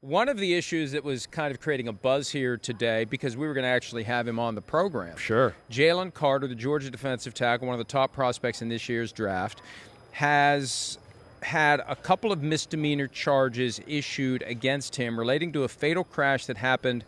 One of the issues that was kind of creating a buzz here today, because we were going to actually have him on the program. Sure. Jalen Carter, the Georgia defensive tackle, one of the top prospects in this year's draft, has had a couple of misdemeanor charges issued against him relating to a fatal crash that happened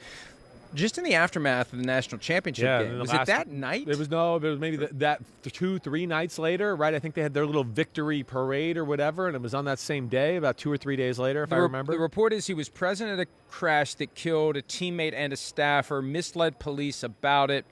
just in the aftermath of the national championship game. Was it that night? It was maybe that 2-3 nights later, right? I think they had their little victory parade or whatever, and it was on that same day, about 2 or 3 days later, if I remember. The report is he was present at a crash that killed a teammate and a staffer, misled police about it.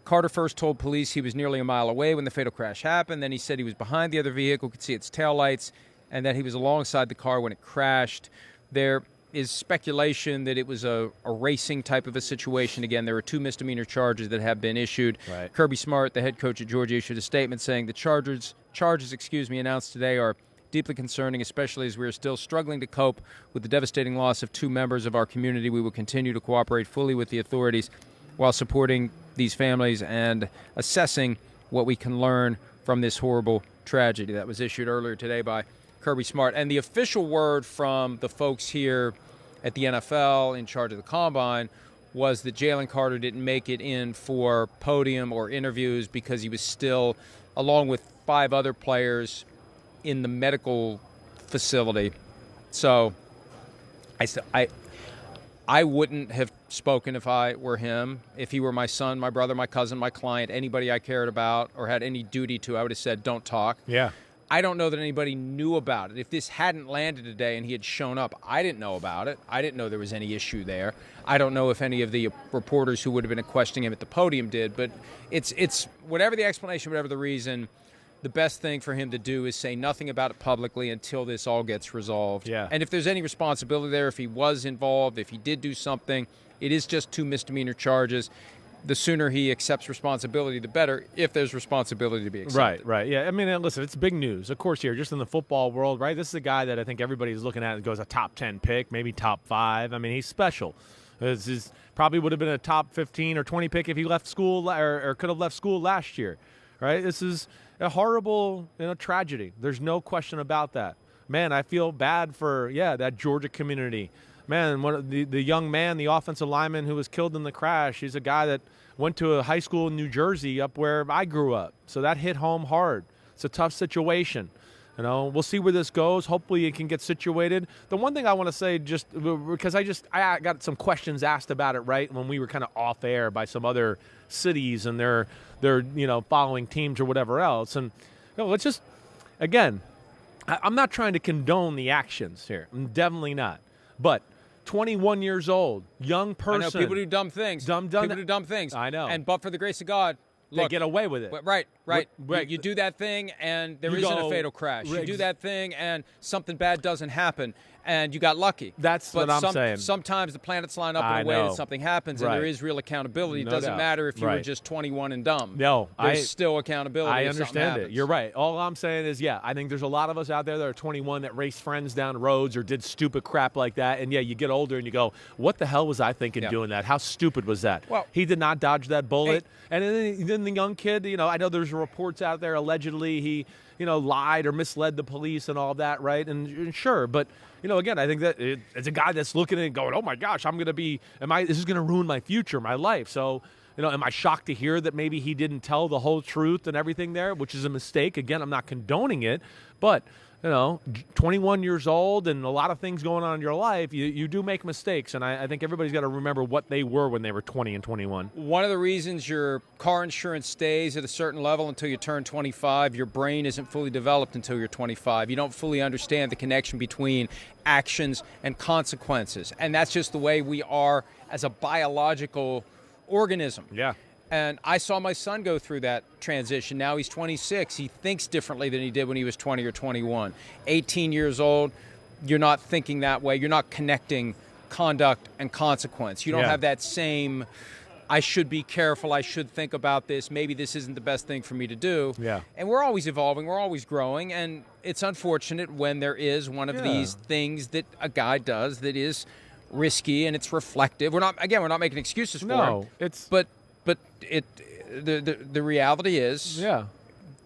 Carter first told police he was nearly a mile away when the fatal crash happened. Then he said he was behind the other vehicle, could see its taillights, and that he was alongside the car when it crashed. There is speculation that it was a racing type of a situation. Again, there are 2 misdemeanor charges that have been issued. Right. Kirby Smart, the head coach at Georgia, issued a statement saying the charges announced today are deeply concerning, especially as we are still struggling to cope with the devastating loss of 2 members of our community. We will continue to cooperate fully with the authorities while supporting these families and assessing what we can learn from this horrible tragedy. That was issued earlier today by Kirby Smart. And the official word from the folks here at the NFL in charge of the Combine was that Jalen Carter didn't make it in for podium or interviews because he was still, along with 5 other players, in the medical facility. So I wouldn't have spoken if I were him. If he were my son, my brother, my cousin, my client, anybody I cared about or had any duty to, I would have said, don't talk. Yeah. I don't know that anybody knew about it. If this hadn't landed today and he had shown up, I didn't know about it. I didn't know there was any issue there. I don't know if any of the reporters who would have been questioning him at the podium did, but it's whatever the explanation, whatever the reason, the best thing for him to do is say nothing about it publicly until this all gets resolved. Yeah. And if there's any responsibility there, if he was involved, if he did do something, it is just 2 misdemeanor charges. The sooner he accepts responsibility, the better, if there's responsibility to be accepted. Right. Yeah. I mean, listen, it's big news, of course, here, just in the football world, right? This is a guy that I think everybody's looking at and goes a top 10 pick, maybe top 5. I mean, he's special. This is probably would have been a top 15 or 20 pick if he left school or could have left school last year, right? This is a horrible tragedy. There's no question about that. Man, I feel bad for, that Georgia community. Man, the young man, the offensive lineman who was killed in the crash, he's a guy that went to a high school in New Jersey up where I grew up. So that hit home hard. It's a tough situation. We'll see where this goes. Hopefully it can get situated. The one thing I want to say, just because I got some questions asked about it, right, when we were kind of off air by some other cities and their following teams or whatever else. And let's just, again, I'm not trying to condone the actions here. I'm definitely not. But 21 years old, young person. I know people do dumb things. People do dumb things. I know. But for the grace of God, look, they get away with it. Right. Right. You do that thing, and there isn't a fatal crash. You do that thing, and something bad doesn't happen, and you got lucky. That's what I'm saying. Sometimes the planets line up in a way that something happens, and there is real accountability. It doesn't matter if you were just 21 and dumb. No. There's still accountability. I if understand it. happens. You're right. All I'm saying is, I think there's a lot of us out there that are 21 that raced friends down roads or did stupid crap like that. And, you get older and you go, what the hell was I thinking doing that? How stupid was that? Well, he did not dodge that bullet. And then the young kid, I know there's reports out there allegedly he, lied or misled the police and all that, right? And sure, but, again, I think that it's a guy that's looking at it and going, oh, my gosh, this is going to ruin my future, my life. So, am I shocked to hear that maybe he didn't tell the whole truth and everything there, which is a mistake? Again, I'm not condoning it, but 21 years old and a lot of things going on in your life, you do make mistakes, and I think everybody's got to remember what they were when they were 20 and 21. One of the reasons your car insurance stays at a certain level until you turn 25, your brain isn't fully developed until you're 25. You don't fully understand the connection between actions and consequences, and that's just the way we are as a biological organism. Yeah. And I saw my son go through that transition. Now he's 26. He thinks differently than he did when he was 20 or 21. 18 years old, you're not thinking that way. You're not connecting conduct and consequence. You don't have that same, I should be careful, I should think about this, maybe this isn't the best thing for me to do. Yeah. And we're always evolving, we're always growing, and it's unfortunate when there is one of these things that a guy does that is risky and it's reflective. We're not making excuses for him. But the reality is,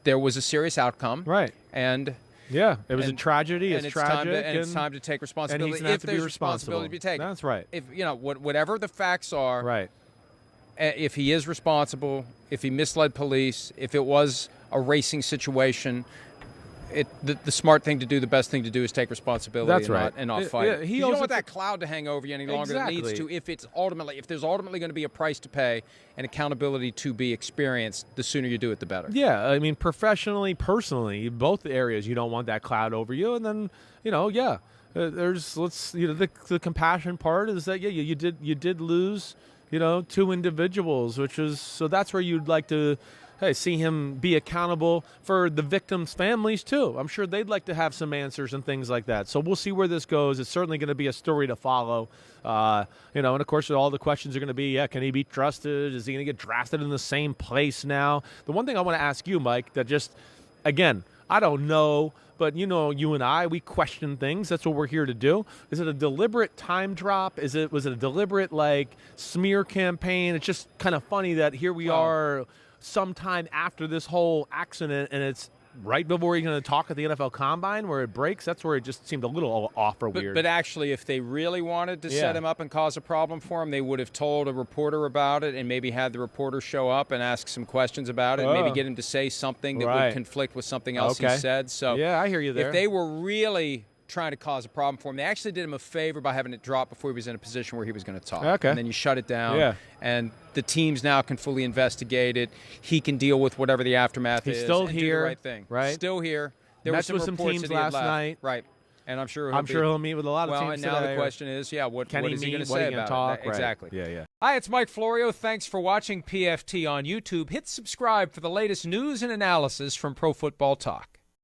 there was a serious outcome, right? And Yeah, it was a tragedy. It's tragic, it's time to take responsibility. And he's if there's responsibility to be taken. That's right. If whatever the facts are, right. If he is responsible, if he misled police, if it was a racing situation, the smart thing to do, the best thing to do, is take responsibility. That's right. And not fight. Yeah, you don't want that cloud to hang over you any longer than it needs to. If there's ultimately going to be a price to pay and accountability to be experienced, the sooner you do it, the better. Yeah, I mean, professionally, personally, both areas, you don't want that cloud over you. And then, the compassion part is that you did lose, two individuals, so that's where you'd like to see him be accountable for the victims' families, too. I'm sure they'd like to have some answers and things like that. So we'll see where this goes. It's certainly going to be a story to follow. And, of course, all the questions are going to be, can he be trusted? Is he going to get drafted in the same place now? The one thing I want to ask you, Mike, that just, again, I don't know, but, you and I, we question things. That's what we're here to do. Is it a deliberate time drop? Was it a deliberate, smear campaign? It's just kind of funny that here we are sometime after this whole accident, and it's right before you're going to talk at the NFL Combine where it breaks. That's where it just seemed a little off or weird. But actually, if they really wanted to set him up and cause a problem for him, they would have told a reporter about it and maybe had the reporter show up and ask some questions about it, and maybe get him to say something that would conflict with something else he said. So yeah, I hear you there. If they were really trying to cause a problem for him, they actually did him a favor by having it drop before he was in a position where he was going to talk. Okay. And then you shut it down, and the teams now can fully investigate it. He can deal with whatever the aftermath is. He's still and here. do the right thing. Right. Still here. There Met were with some reports teams that he had last left. night. Right. And I'm sure he'll meet with a lot of teams and now today. the question is, what is he going to what say are you about talk? it? Exactly. Yeah. Hi, it's Mike Florio. Thanks for watching PFT on YouTube. Hit subscribe for the latest news and analysis from Pro Football Talk.